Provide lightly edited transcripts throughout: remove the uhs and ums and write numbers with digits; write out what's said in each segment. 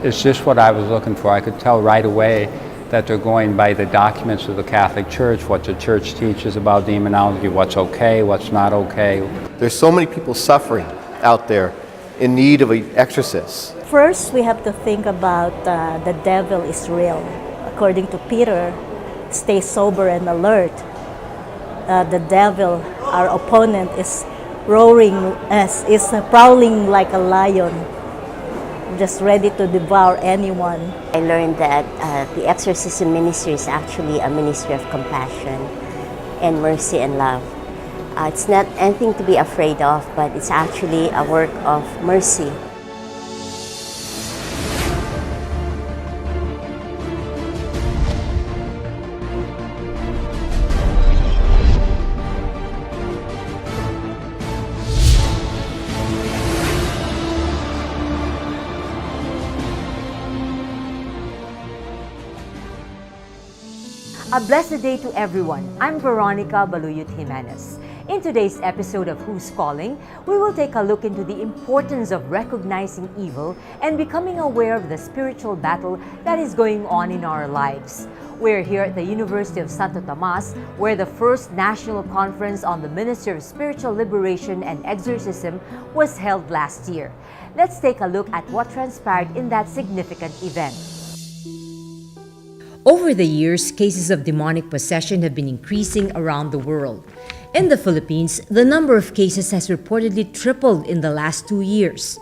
It's just what I was looking for. I could tell right away that they're going by the documents of the Catholic Church, what the Church teaches about demonology, what's okay, what's not okay. There's so many people suffering out there in need of an exorcist. First, we have to think about the devil is real. According to Peter, stay sober and alert. The devil, our opponent, is prowling like a lion, just ready to devour anyone. I learned that the exorcism ministry is actually a ministry of compassion and mercy and love. It's not anything to be afraid of, but it's actually a work of mercy. A blessed day to everyone. I'm Veronica Baluyot Jimenez. In today's episode of Who's Calling, we will take a look into the importance of recognizing evil and becoming aware of the spiritual battle that is going on in our lives. We're here at the University of Santo Tomas, where the first National Conference on the Ministry of Spiritual Liberation and Exorcism was held last year. Let's take a look at what transpired in that significant event. Over the years, cases of demonic possession have been increasing around the world. In the Philippines, the number of cases has reportedly tripled in the last 2 years.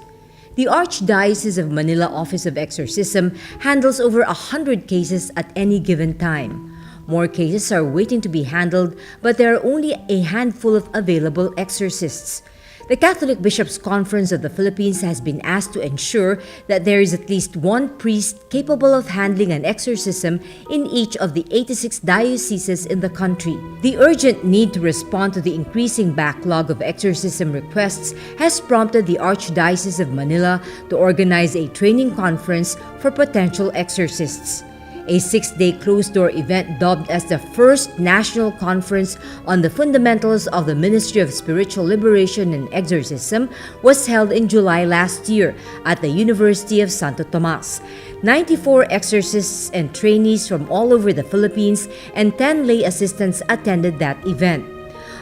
The Archdiocese of Manila Office of Exorcism handles over 100 cases at any given time. More cases are waiting to be handled, but there are only a handful of available exorcists. The Catholic Bishops' Conference of the Philippines has been asked to ensure that there is at least one priest capable of handling an exorcism in each of the 86 dioceses in the country. The urgent need to respond to the increasing backlog of exorcism requests has prompted the Archdiocese of Manila to organize a training conference for potential exorcists. A 6-day closed-door event dubbed as the First National Conference on the Fundamentals of the Ministry of Spiritual Liberation and Exorcism was held in July last year at the University of Santo Tomas. 94 exorcists and trainees from all over the Philippines and 10 lay assistants attended that event.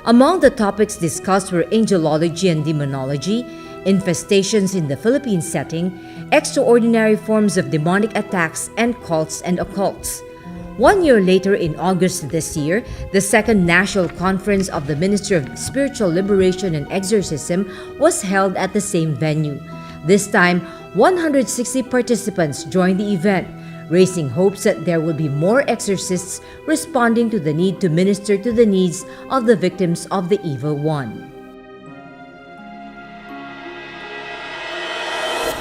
Among the topics discussed were angelology and demonology, infestations in the Philippine setting, extraordinary forms of demonic attacks, and cults and occults. 1 year later, in August this year, the second National Conference of the Ministry of Spiritual Liberation and Exorcism was held at the same venue. This time, 160 participants joined the event, raising hopes that there will be more exorcists responding to the need to minister to the needs of the victims of the evil one.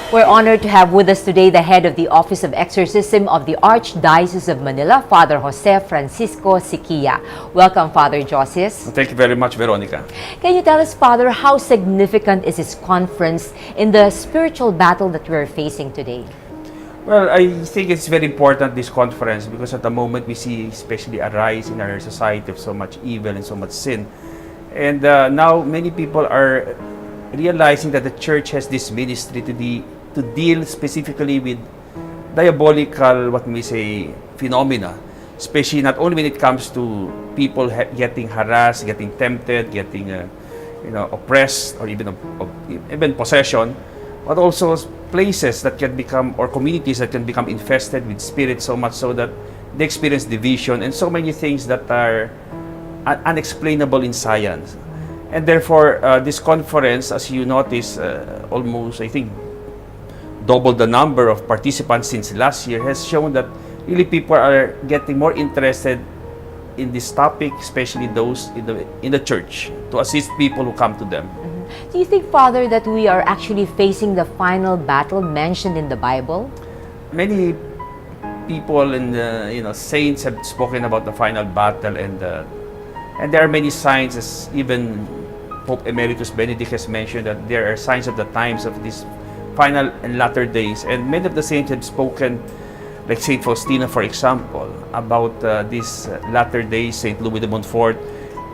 We're honored to have with us today the head of the Office of Exorcism of the Archdiocese of Manila, Father Jose Francisco Siquia. Welcome, Father Joses. Thank you very much, Veronica. Can you tell us, Father, how significant is this conference in the spiritual battle that we're facing today? Well, I think it's very important, this conference, because at the moment we see especially a rise in our society of so much evil and so much sin. And now many people are realizing that the Church has this ministry to deal specifically with diabolical, what we say, phenomena, especially not only when it comes to people getting harassed, getting tempted, getting oppressed, or even possession, but also places that can become, or communities that can become infested with spirits, so much so that they experience division and so many things that are unexplainable in science. And therefore, this conference, as you notice, almost, I think, double the number of participants since last year, has shown that really people are getting more interested in this topic, especially those in the church, to assist people who come to them. Mm-hmm. Do you think, Father, that we are actually facing the final battle mentioned in the Bible? Many people and saints have spoken about the final battle, and there are many signs, as even Pope Emeritus Benedict has mentioned, that there are signs of the times of these final and latter days. And many of the saints have spoken, like Saint Faustina, for example, about these latter days, Saint Louis de Montfort,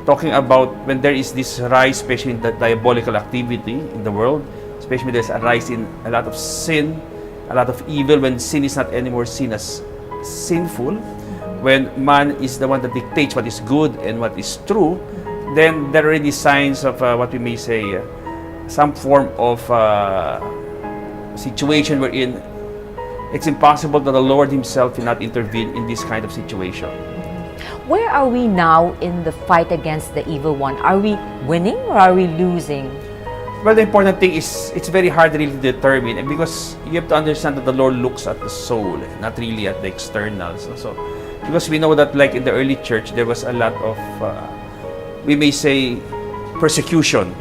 talking about when there is this rise, especially in the diabolical activity in the world, especially there's a rise in a lot of sin, a lot of evil, when sin is not anymore seen as sinful, when man is the one that dictates what is good and what is true, then there are already signs of what we may say, some form of situation wherein it's impossible that the Lord Himself will not intervene in this kind of situation. Where are we now in the fight against the evil one? Are we winning or are we losing? Well, the important thing is it's very hard really to determine, and because you have to understand that the Lord looks at the soul, not really at the externals. So, because we know that like in the early church, there was a lot of, we may say, persecution.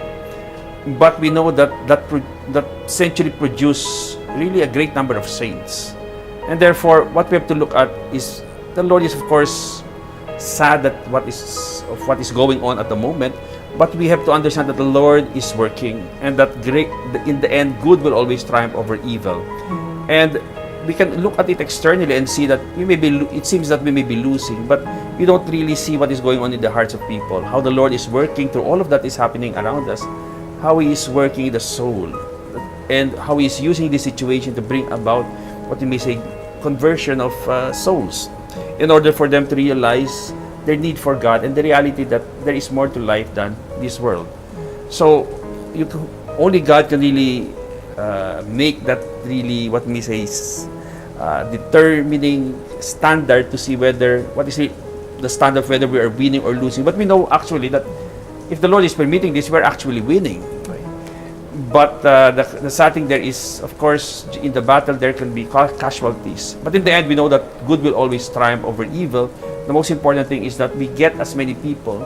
But we know that that century produced really a great number of saints. And therefore, what we have to look at is the Lord is, of course, sad that what is going on at the moment, but we have to understand that the Lord is working, and that in the end, good will always triumph over evil. And we can look at it externally and see that it seems that we may be losing, but we don't really see what is going on in the hearts of people, how the Lord is working through all of that is happening around us, how He is working in the soul, and how He is using this situation to bring about what we may say conversion of souls, in order for them to realize their need for God and the reality that there is more to life than this world. So only God can really make that really what we say is determining standard to see whether what is the standard of whether we are winning or losing. But we know actually that if the Lord is permitting this, we are actually winning. But the sad thing there is, of course, in the battle there can be casualties. But in the end, we know that good will always triumph over evil. The most important thing is that we get as many people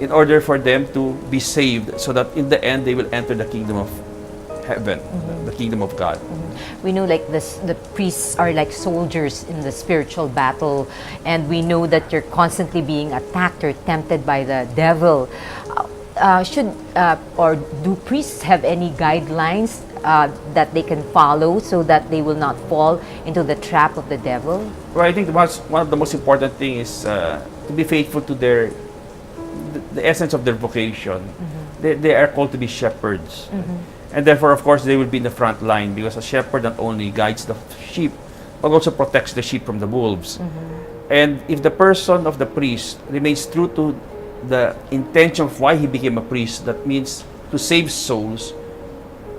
in order for them to be saved, so that in the end they will enter the kingdom of heaven, the kingdom of God. We know like the priests are like soldiers in the spiritual battle, and we know that you're constantly being attacked or tempted by the devil. Or do priests have any guidelines that they can follow so that they will not fall into the trap of the devil? Well, I think one of the most important things is to be faithful to the essence of their vocation. They are called to be shepherds. And therefore, of course, they will be in the front line, because a shepherd not only guides the sheep, but also protects the sheep from the wolves. And if the person of the priest remains true to the intention of why he became a priest, that means to save souls.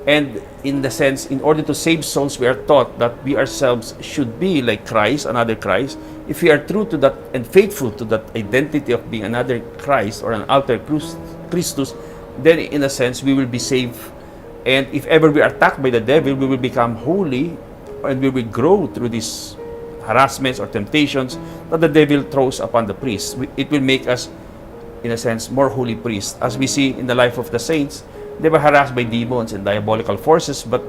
And in the sense, in order to save souls, we are taught that we ourselves should be like Christ, another Christ. If we are true to that and faithful to that identity of being another Christ or an alter Christus, then in a sense we will be saved. And if ever we are attacked by the devil, we will become holy, and we will grow through these harassments or temptations that the devil throws upon the priest. It will make us, in a sense, more holy priests. As we see in the life of the saints, they were harassed by demons and diabolical forces, but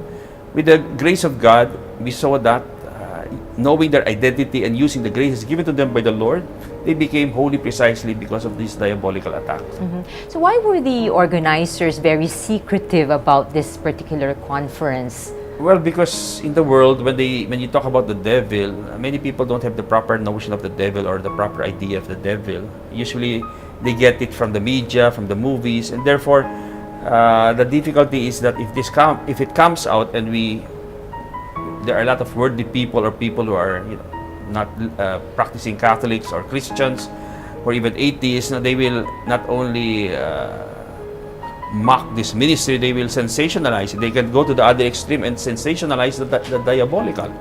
with the grace of God, we saw that knowing their identity and using the graces given to them by the Lord, they became holy precisely because of these diabolical attacks. So why were the organizers very secretive about this particular conference? Well, because in the world, when you talk about the devil, many people don't have the proper notion of the devil or the proper idea of the devil. Usually, they get it from the media, from the movies, and therefore, the difficulty is that if it comes out and there are a lot of worldly people or people who are not practicing Catholics or Christians or even atheists, they will not only mock this ministry, they will sensationalize it. They can go to the other extreme and sensationalize the diabolical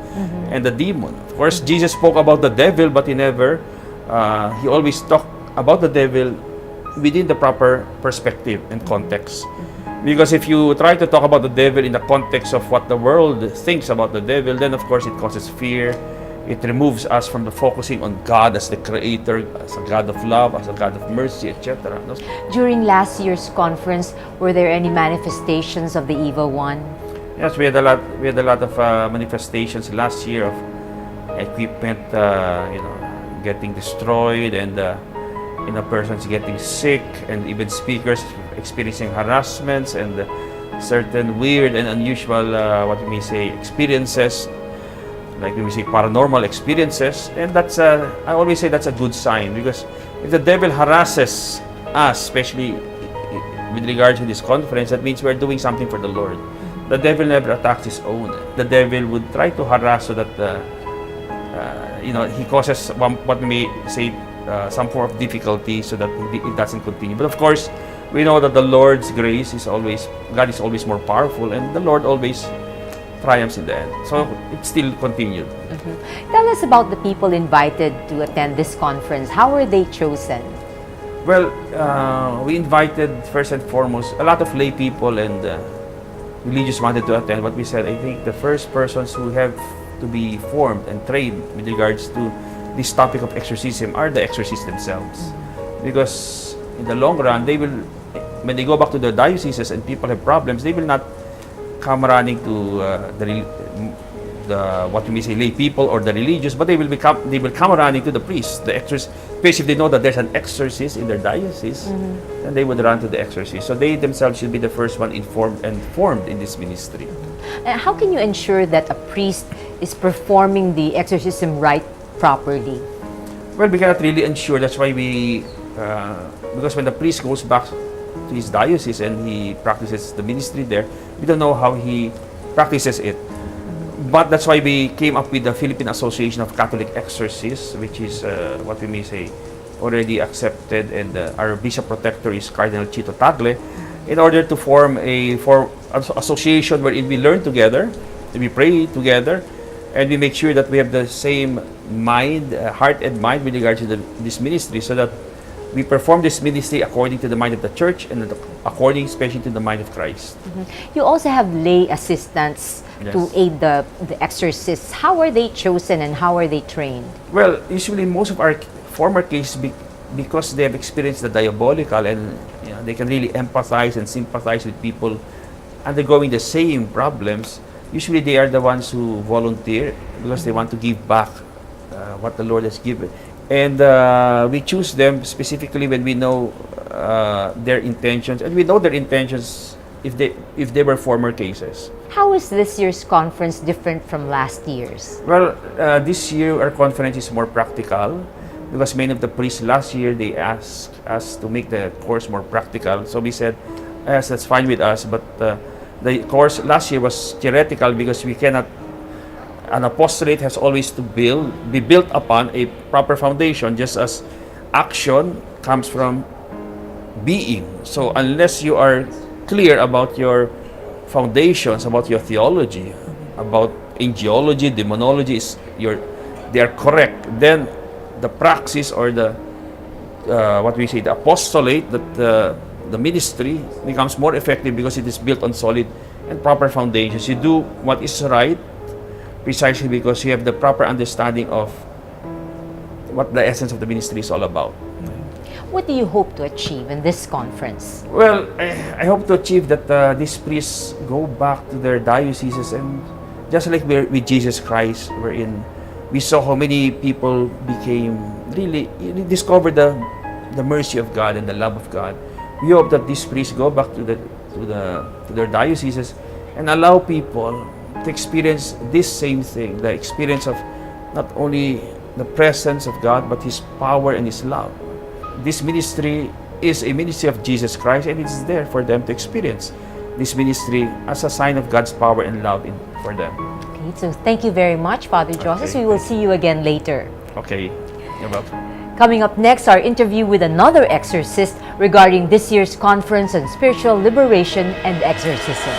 and the demon. Of course, Jesus spoke about the devil, but he always talked about the devil within the proper perspective and context. Because if you try to talk about the devil in the context of what the world thinks about the devil, then of course it causes fear. It removes us from the focusing on God as the Creator, as a God of love, as a God of mercy, etc. During last year's conference, were there any manifestations of the evil one? Yes, we had a lot of manifestations last year of equipment, getting destroyed, and persons getting sick, and even speakers experiencing harassments and certain weird and unusual, what we may say, experiences, like we say paranormal experiences. And I always say that's a good sign, because if the devil harasses us, especially with regard to this conference, that means we're doing something for the Lord. the devil never attacks his own. The devil would try to harass so that he causes what we may say some form of difficulty so that it doesn't continue. But of course, we know that the Lord's grace is always, God is always more powerful, and the Lord always triumphs in the end. So it still continued. Tell us about the people invited to attend this conference. How were they chosen? Well, we invited first and foremost a lot of lay people and religious wanted to attend. But we said, I think the first persons who have to be formed and trained with regards to this topic of exorcism are the exorcists themselves. Because in the long run, they will, when they go back to their dioceses and people have problems, they will not come running to the what you may say lay people or the religious, but they will come running to the priest, the exorcist. Especially if they know that there's an exorcist in their diocese, then they would run to the exorcist. So they themselves should be the first one informed and formed in this ministry. How can you ensure that a priest is performing the exorcism rite properly? Well, we cannot really ensure. That's why we, because when the priest goes back to his diocese and he practices the ministry there, we don't know how he practices it. But that's why we came up with the Philippine Association of Catholic Exorcists, which is what we may say already accepted, and our Bishop Protector is Cardinal Chito Tagle, in order to form an association wherein we learn together, we pray together, and we make sure that we have the same mind, heart and mind with regard to this ministry, so that we perform this ministry according to the mind of the Church and according especially to the mind of Christ. You also have lay assistants to aid the exorcists. How are they chosen and how are they trained? Well, usually most of our former cases, because they have experienced the diabolical and they can really empathize and sympathize with people undergoing the same problems, usually they are the ones who volunteer because they want to give back what the Lord has given. And we choose them specifically when we know their intentions, and we know their intentions if they were former cases. How is this year's conference different from last year's? Well, this year our conference is more practical because many of the priests last year they asked us to make the course more practical. So we said, yes, that's fine with us, but the course last year was theoretical because we cannot. An apostolate has always to be built upon a proper foundation, just as action comes from being. So unless you are clear about your foundations, about your theology, about angelology, demonology, they are correct, then the praxis or the what we say, the apostolate, that the ministry becomes more effective because it is built on solid and proper foundations. You do what is right precisely because you have the proper understanding of what the essence of the ministry is all about. What do you hope to achieve in this conference? Well, I hope to achieve that these priests go back to their dioceses, and just like with Jesus Christ, wherein we saw how many people became really discovered the mercy of God and the love of God. We hope that these priests go back to their dioceses and allow people to experience this same thing, the experience of not only the presence of God, but His power and His love. This ministry is a ministry of Jesus Christ, and it's there for them to experience this ministry as a sign of God's power and love for them. Okay, so thank you very much, Father Joseph. Okay. We will see you again later. Okay, you're welcome. Coming up next, our interview with another exorcist regarding this year's conference on spiritual liberation and exorcism.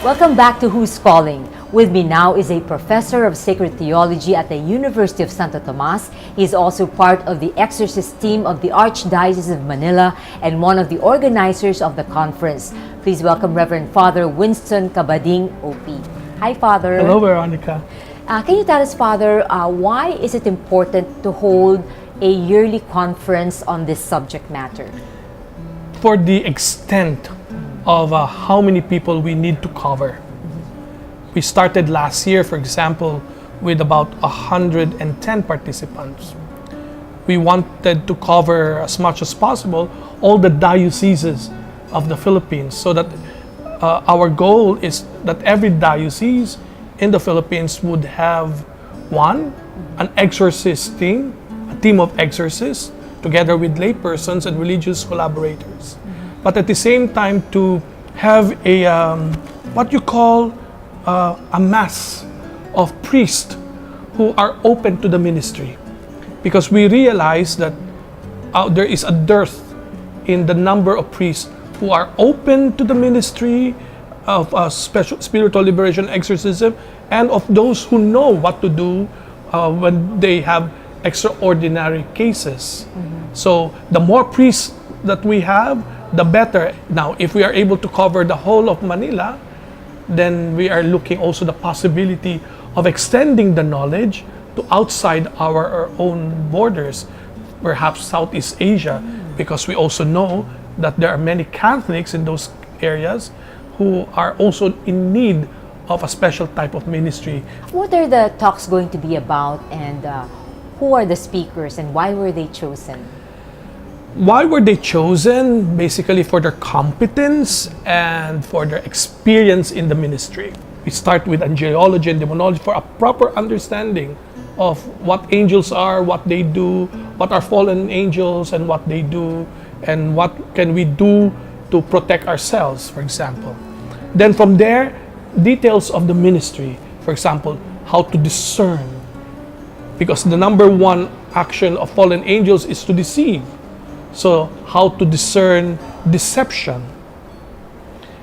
Welcome back to Who's Calling. With me now is a professor of sacred theology at the University of Santo Tomas. He is also part of the exorcist team of the Archdiocese of Manila and one of the organizers of the conference. Please welcome Reverend Father Winston Cabading, OP. Hi, Father. Hello, Veronica. Can you tell us, Father, why is it important to hold a yearly conference on this subject matter? For the extent of how many people we need to cover. We started last year, for example, with about 110 participants. We wanted to cover as much as possible all the dioceses of the Philippines, so that our goal is that every diocese in the Philippines would have an exorcist team, a team of exorcists, together with laypersons and religious collaborators. But at the same time, to have a what you call a mass of priests who are open to the ministry, because we realize that there is a dearth in the number of priests who are open to the ministry of special spiritual liberation, exorcism, and of those who know what to do when they have extraordinary cases. So the more priests that we have, the better. Now, if we are able to cover the whole of Manila, then we are looking also the possibility of extending the knowledge to outside our own borders, perhaps Southeast Asia, because we also know that there are many Catholics in those areas who are also in need of a special type of ministry. What are the talks going to be about, and who are the speakers, and why were they chosen? Why were they chosen? Basically for their competence and for their experience in the ministry. We start with angelology and demonology for a proper understanding of what angels are, what they do, what are fallen angels and what they do, and what can we do to protect ourselves, for example. Then from there, details of the ministry, for example, how to discern, because the number one action of fallen angels is to deceive. So how to discern deception.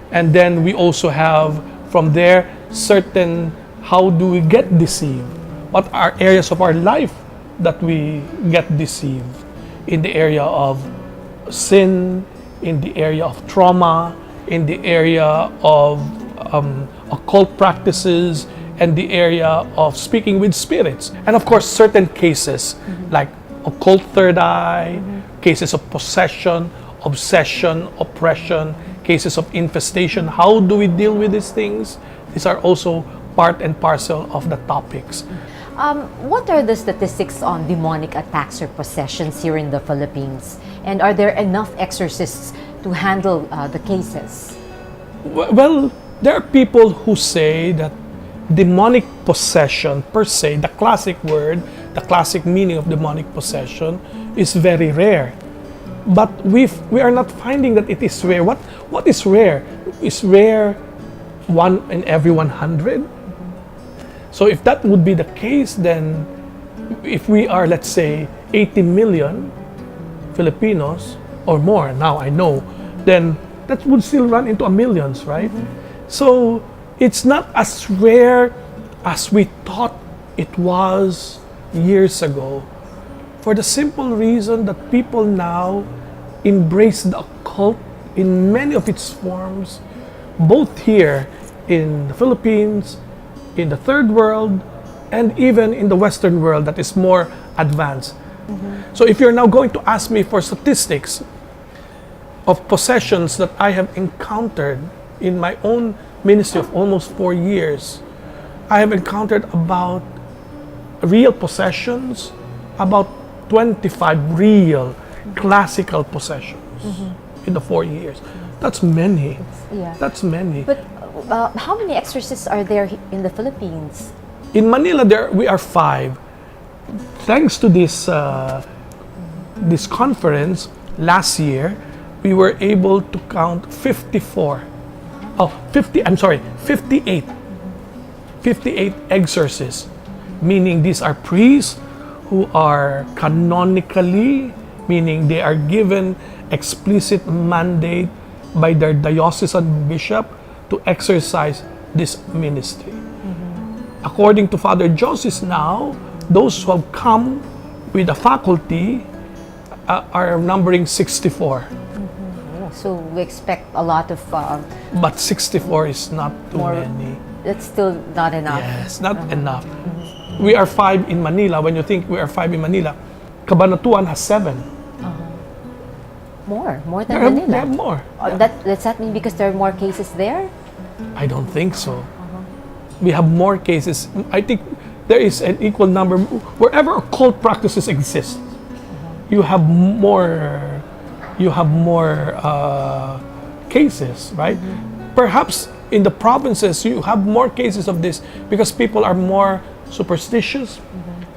And then we also have from there certain how do we get deceived, what are areas of our life that we get deceived, in the area of sin, in the area of trauma, in the area of occult practices, and the area of speaking with spirits. And of course, certain cases like occult third eye, cases of possession, obsession, oppression, cases of infestation. How do we deal with these things? These are also part and parcel of the topics. What are the statistics on demonic attacks or possessions here in the Philippines? And are there enough exorcists to handle the cases? Well, there are people who say that demonic possession per se, the classic word, the classic meaning of demonic possession, is very rare. But we are not finding that it is rare. What is rare? Is rare 1 in every 100? So if that would be the case, then if we are, let's say, 80 million Filipinos or more, now I know, then that would still run into millions, right? So it's not as rare as we thought it was years ago, for the simple reason that people now embrace the occult in many of its forms, both here in the Philippines, in the third world, and even in the Western world that is more advanced. So if you're now going to ask me for statistics of possessions that I have encountered in my own ministry of almost 4 years, I have encountered about real possessions, about 25 real classical possessions in the 4 years. That's many. Yeah. That's many. But how many exorcists are there in the Philippines? In Manila, we are 5. Thanks to this this conference last year, we were able to count 58. 58 exorcists, meaning these are priests who are canonically, meaning they are given explicit mandate by their diocesan bishop to exercise this ministry. According to Father Joseph now, those who have come with the faculty are numbering 64. So we expect a lot of... But 64 is not too many. That's still not enough. Yes, not enough. We are 5 in Manila. When you think we are 5 in Manila, Cabanatuan has 7. More than They Manila. have more. Does that mean because there are more cases there? I don't think so. We have more cases. I think there is an equal number. Wherever occult practices exist, you have more cases, right? Perhaps in the provinces you have more cases of this because people are more superstitious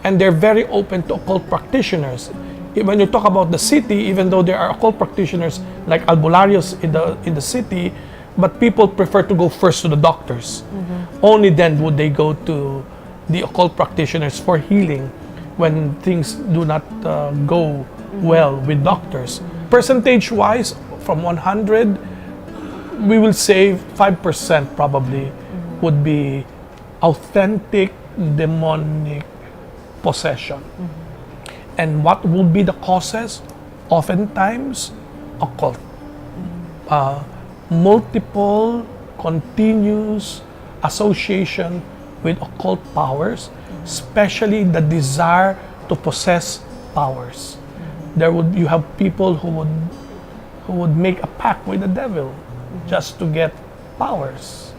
and they're very open to occult practitioners. When you talk about the city, even though there are occult practitioners like albularyos in the city, but people prefer to go first to the doctors. Only then would they go to the occult practitioners for healing when things do not go well with doctors. Percentage-wise, from 100, we will say 5% probably would be authentic demonic possession. And what would be the causes? Oftentimes, occult. Multiple, continuous association with occult powers, especially the desire to possess powers. You have people who would make a pact with the devil just to get powers.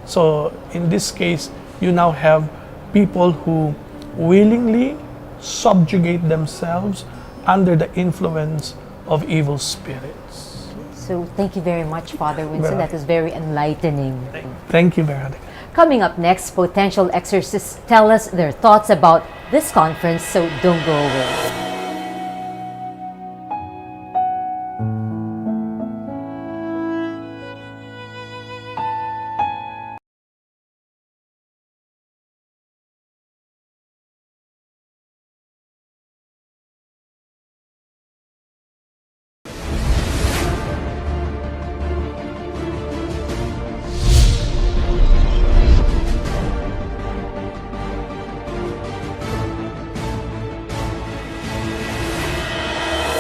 So in this case, you now have people who willingly subjugate themselves under the influence of evil spirits. So thank you very much, Father Winston. That was very enlightening. Thank you, Veronica. Coming up next, potential exorcists tell us their thoughts about this conference, so don't go away.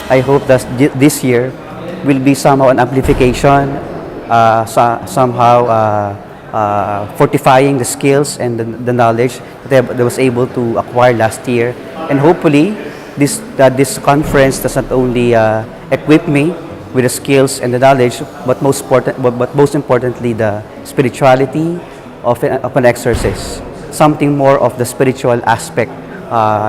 I hope that this year will be somehow an amplification, somehow fortifying the skills and the knowledge that they was able to acquire last year. And hopefully, this conference does not only equip me with the skills and the knowledge, but most importantly, the spirituality of an exorcist. Something more of the spiritual aspect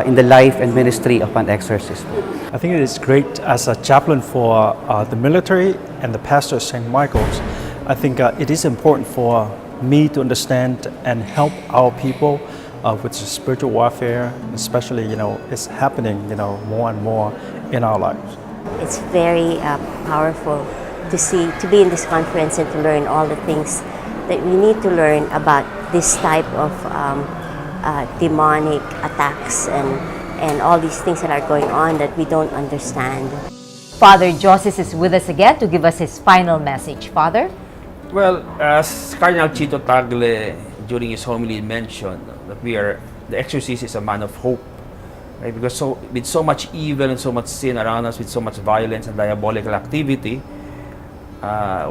in the life and ministry of an exorcist. I think it is great as a chaplain for the military and the pastor of St. Michael's. I think it is important for me to understand and help our people with the spiritual warfare, especially, it's happening, more and more in our lives. It's very powerful to be in this conference and to learn all the things that we need to learn about this type of demonic attacks and all these things that are going on that we don't understand. Father Joseph is with us again to give us his final message. Father? Well, as Cardinal Chito Tagle during his homily mentioned, that the exorcist is a man of hope. Right? Because with so much evil and so much sin around us, with so much violence and diabolical activity,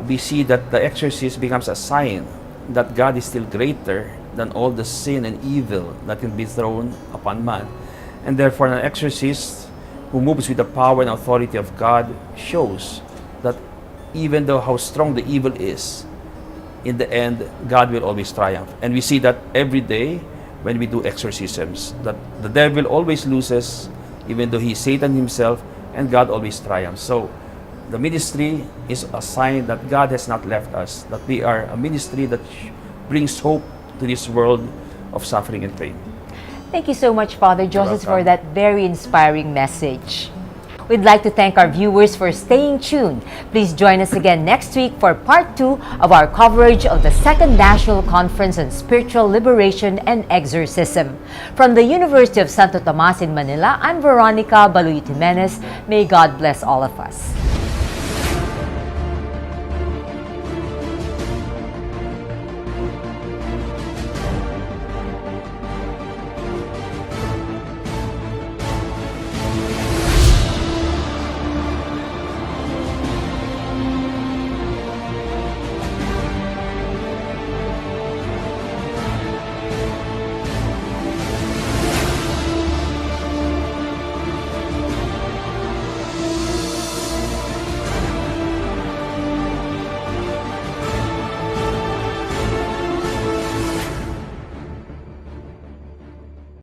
we see that the exorcist becomes a sign that God is still greater than all the sin and evil that can be thrown upon man. And therefore, an exorcist who moves with the power and authority of God shows that even though how strong the evil is, in the end, God will always triumph. And we see that every day when we do exorcisms, that the devil always loses, even though he is Satan himself, and God always triumphs. So the ministry is a sign that God has not left us, that we are a ministry that brings hope to this world of suffering and pain. Thank you so much, Father Joseph, for that very inspiring message. We'd like to thank our viewers for staying tuned. Please join us again next week for part 2 of our coverage of the Second National Conference on Spiritual Liberation and Exorcism. From the University of Santo Tomas in Manila, I'm Veronica Baluy Jimenez. May God bless all of us.